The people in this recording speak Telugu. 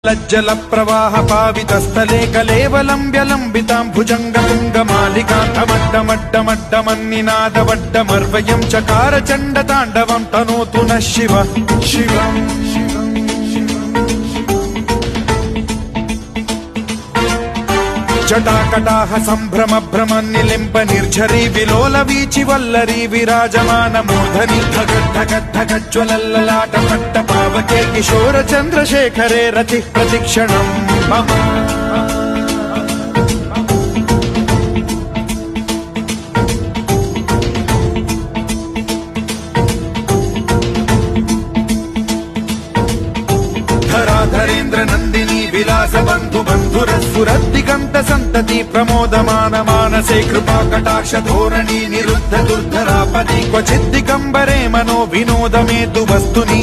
లజ్జల ప్రవాహ పావితస్థలే కలేవలంబ్యలంబితాం భుజంగతుంగమాలికాంతమడ్డమడ్డమడ్డమన్నినాదవడ్డమర్వయం చకార చండ తాండవం తనోతు న శివ శివం జటాకటాహ సంభ్రమ భ్రమ నిలింప నిర్ఝరీ విలోల వీచి వల్లరీ విరాజమాన మూర్ధని ధగద్ధగద్ధగజ్వలల్లలాట పట్ట పావకే కిశోర చంద్రశేఖరే రతి ప్రతిక్షణం మమ ధరాధరేంద్ర నందిని విలాస బంధు బంధురస్ఫురద్దిగంత సంతతి ప్రమోదమాన మానసే కృపా కటాక్ష ధోరణి నిరుద్ధ దుర్ధరాపది క్వచిద్దిగంబరే మనో వినోదమేతు వస్తుని